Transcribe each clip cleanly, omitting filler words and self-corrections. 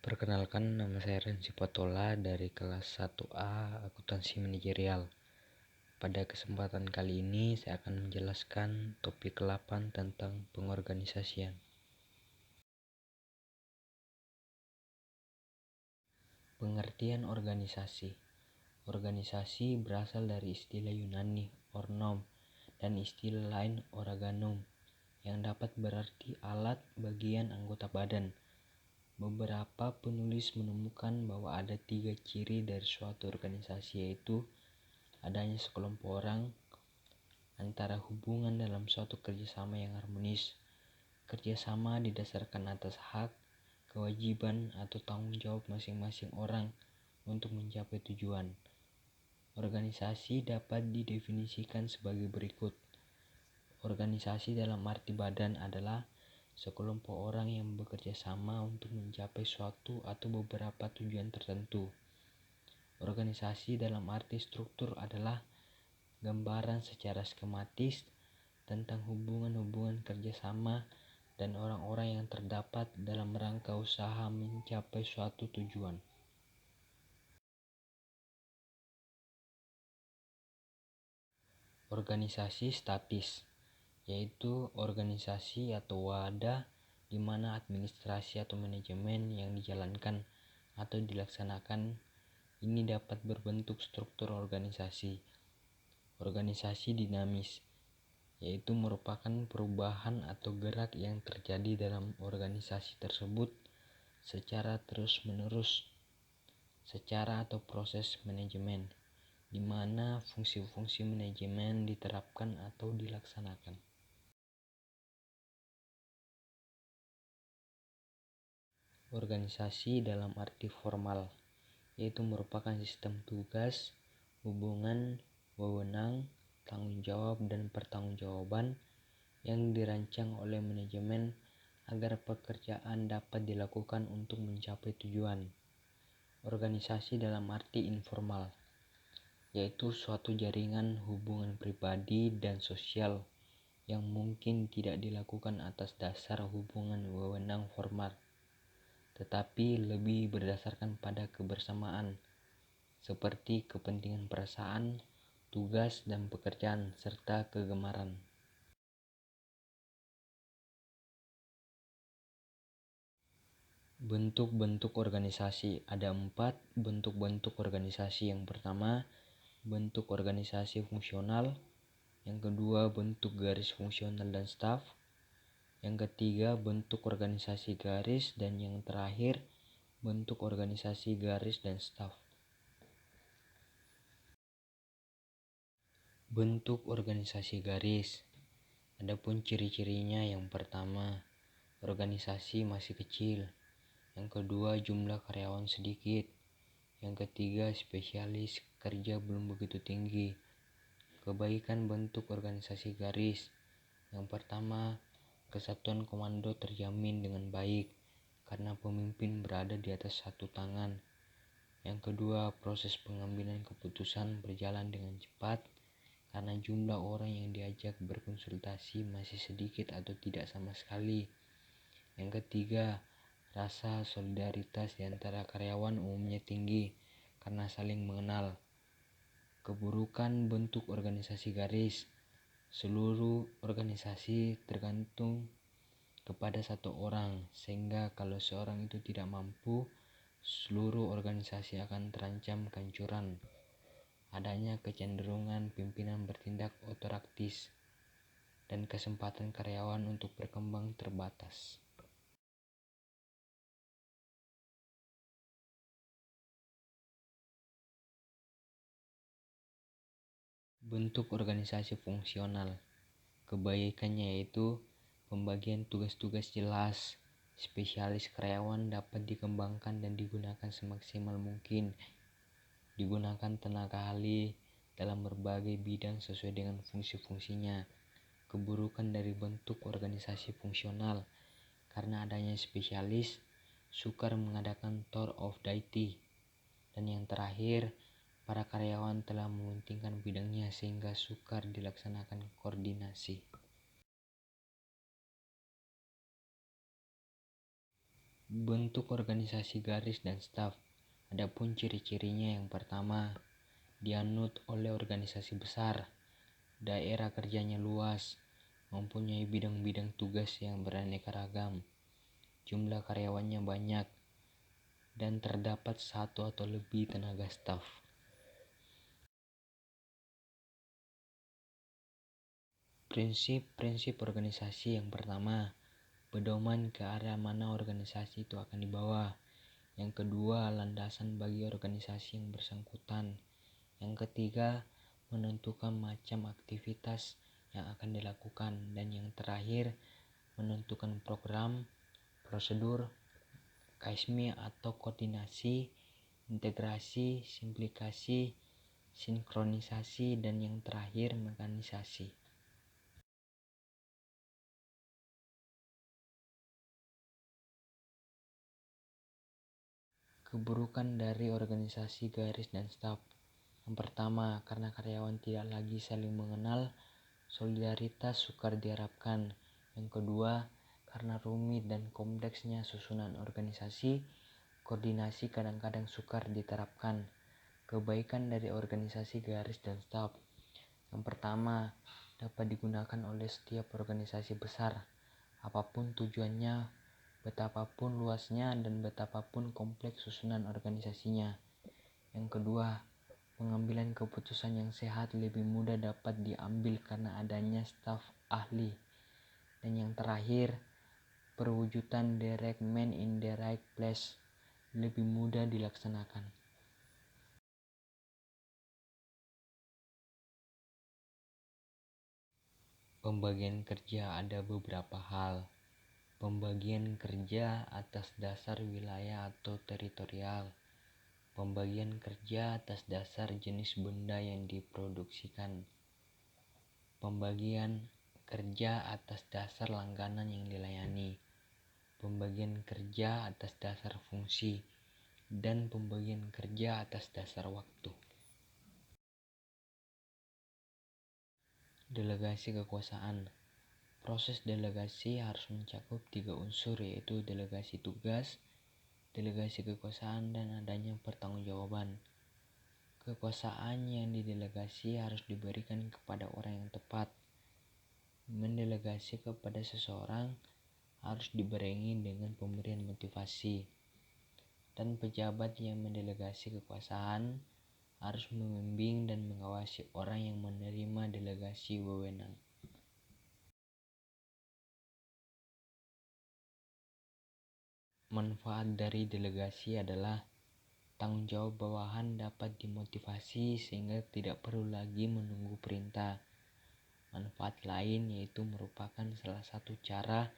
Perkenalkan, nama saya Renzi Patola dari kelas 1A Akuntansi Manajerial. Pada kesempatan kali ini saya akan menjelaskan topik ke-8 tentang pengorganisasian. Pengertian organisasi. Organisasi berasal dari istilah Yunani ornom dan istilah lain organum yang dapat berarti alat, bagian, anggota badan. Beberapa penulis menemukan bahwa ada 3 ciri dari suatu organisasi, yaitu adanya sekelompok orang, antara hubungan dalam suatu kerjasama yang harmonis. Kerjasama didasarkan atas hak, kewajiban, atau tanggung jawab masing-masing orang untuk mencapai tujuan. Organisasi dapat didefinisikan sebagai berikut. Organisasi dalam arti badan adalah sekelompok orang yang bekerja sama untuk mencapai suatu atau beberapa tujuan tertentu. Organisasi dalam arti struktur adalah gambaran secara skematis tentang hubungan-hubungan kerjasama dan orang-orang yang terdapat dalam rangka usaha mencapai suatu tujuan. Organisasi statis, yaitu organisasi atau wadah di mana administrasi atau manajemen yang dijalankan atau dilaksanakan ini dapat berbentuk struktur organisasi. Organisasi dinamis, yaitu merupakan perubahan atau gerak yang terjadi dalam organisasi tersebut secara terus-menerus, secara atau proses manajemen, di mana fungsi-fungsi manajemen diterapkan atau dilaksanakan. Organisasi dalam arti formal, yaitu merupakan sistem tugas, hubungan, wewenang, tanggung jawab, dan pertanggungjawaban yang dirancang oleh manajemen agar pekerjaan dapat dilakukan untuk mencapai tujuan. Organisasi dalam arti informal, yaitu suatu jaringan hubungan pribadi dan sosial yang mungkin tidak dilakukan atas dasar hubungan wewenang formal, tetapi lebih berdasarkan pada kebersamaan, seperti kepentingan perasaan, tugas dan pekerjaan, serta kegemaran. Bentuk-bentuk organisasi. Ada 4 bentuk-bentuk organisasi. Yang pertama, bentuk organisasi fungsional. Yang kedua, bentuk garis fungsional dan staf. Yang ketiga, bentuk organisasi garis. Dan yang terakhir, bentuk organisasi garis dan staf. Bentuk organisasi garis. Adapun ciri-cirinya, yang pertama, organisasi masih kecil. Yang kedua, jumlah karyawan sedikit. Yang ketiga, spesialis kerja belum begitu tinggi. Kebaikan bentuk organisasi garis. Yang pertama, kesatuan komando terjamin dengan baik karena pemimpin berada di atas satu tangan. Yang kedua, proses pengambilan keputusan berjalan dengan cepat karena jumlah orang yang diajak berkonsultasi masih sedikit atau tidak sama sekali. Yang ketiga, rasa solidaritas di antara karyawan umumnya tinggi karena saling mengenal. Keburukan bentuk organisasi garis. Seluruh organisasi tergantung kepada satu orang, sehingga kalau seorang itu tidak mampu, seluruh organisasi akan terancam kehancuran. Adanya kecenderungan pimpinan bertindak otoraktis dan kesempatan karyawan untuk berkembang terbatas. Bentuk organisasi fungsional. Kebaikannya yaitu pembagian tugas-tugas jelas, spesialis karyawan dapat dikembangkan dan digunakan semaksimal mungkin, digunakan tenaga ahli dalam berbagai bidang sesuai dengan fungsi-fungsinya. Keburukan dari bentuk organisasi fungsional, karena adanya spesialis sukar mengadakan tour of duty. Dan yang terakhir, para karyawan telah mementingkan bidangnya sehingga sukar dilaksanakan koordinasi. Bentuk organisasi garis dan staf. Adapun ciri-cirinya yang pertama, dianut oleh organisasi besar, daerah kerjanya luas, mempunyai bidang-bidang tugas yang beraneka ragam, jumlah karyawannya banyak, dan terdapat satu atau lebih tenaga staf. Prinsip-prinsip organisasi yang pertama, pedoman ke arah mana organisasi itu akan dibawa. Yang kedua, landasan bagi organisasi yang bersangkutan. Yang ketiga, menentukan macam aktivitas yang akan dilakukan. Dan yang terakhir, menentukan program, prosedur, KSMI atau koordinasi, integrasi, simplikasi, sinkronisasi, dan yang terakhir mekanisasi. Keburukan dari organisasi garis dan staf. Yang pertama, karena karyawan tidak lagi saling mengenal, solidaritas sukar diharapkan. Yang kedua, karena rumit dan kompleksnya susunan organisasi, koordinasi kadang-kadang sukar diterapkan. Kebaikan dari organisasi garis dan staf. Yang pertama, dapat digunakan oleh setiap organisasi besar, apapun tujuannya, betapapun luasnya dan betapapun kompleks susunan organisasinya. Yang kedua, pengambilan keputusan yang sehat lebih mudah dapat diambil karena adanya staf ahli. Dan yang terakhir, perwujudan the right man in the right place lebih mudah dilaksanakan. Pembagian kerja ada beberapa hal. Pembagian kerja atas dasar wilayah atau teritorial. Pembagian kerja atas dasar jenis benda yang diproduksikan. Pembagian kerja atas dasar langganan yang dilayani. Pembagian kerja atas dasar fungsi. Dan pembagian kerja atas dasar waktu. Delegasi kekuasaan. Proses delegasi harus mencakup 3 unsur, yaitu delegasi tugas, delegasi kekuasaan, dan adanya pertanggungjawaban. Kekuasaan yang didelegasi harus diberikan kepada orang yang tepat. Mendelegasi kepada seseorang harus dibarengi dengan pemberian motivasi. Dan pejabat yang mendelegasi kekuasaan harus membimbing dan mengawasi orang yang menerima delegasi wewenang. Manfaat dari delegasi adalah tanggung jawab bawahan dapat dimotivasi sehingga tidak perlu lagi menunggu perintah. Manfaat lain yaitu merupakan salah satu cara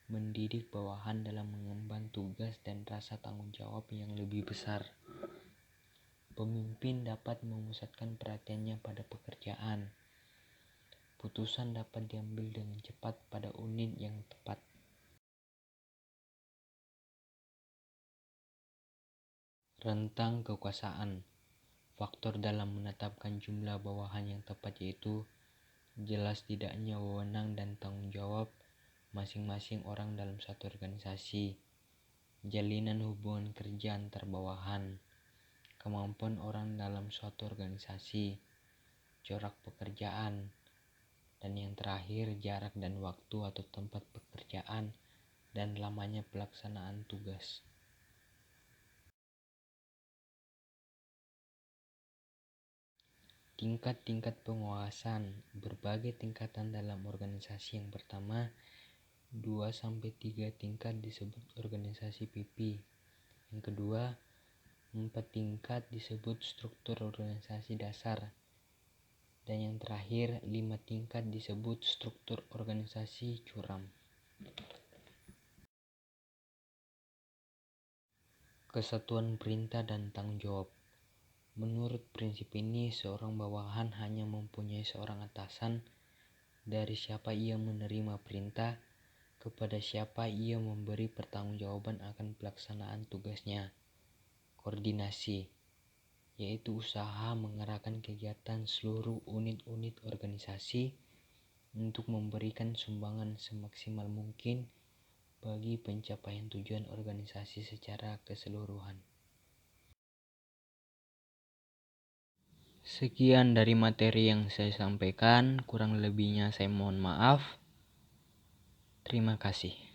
mendidik bawahan dalam mengemban tugas dan rasa tanggung jawab yang lebih besar. Pemimpin dapat memusatkan perhatiannya pada pekerjaan. Putusan dapat diambil dengan cepat pada unit yang tepat. Rentang kekuasaan. Faktor dalam menetapkan jumlah bawahan yang tepat yaitu jelas tidaknya wewenang dan tanggung jawab masing-masing orang dalam satu organisasi, jalinan hubungan kerja antar bawahan, kemampuan orang dalam suatu organisasi, corak pekerjaan, dan yang terakhir jarak dan waktu atau tempat pekerjaan dan lamanya pelaksanaan tugas. Tingkat-tingkat penguasaan. Berbagai tingkatan dalam organisasi. Yang pertama, 2-3 tingkat disebut organisasi pipi. Yang kedua, 4 tingkat disebut struktur organisasi dasar. Dan yang terakhir, 5 tingkat disebut struktur organisasi curam. Kesatuan perintah dan tanggung jawab. Menurut prinsip ini, seorang bawahan hanya mempunyai seorang atasan, dari siapa ia menerima perintah, kepada siapa ia memberi pertanggungjawaban akan pelaksanaan tugasnya. Koordinasi, yaitu usaha mengarahkan kegiatan seluruh unit-unit organisasi untuk memberikan sumbangan semaksimal mungkin bagi pencapaian tujuan organisasi secara keseluruhan. Sekian dari materi yang saya sampaikan, kurang lebihnya saya mohon maaf. Terima kasih.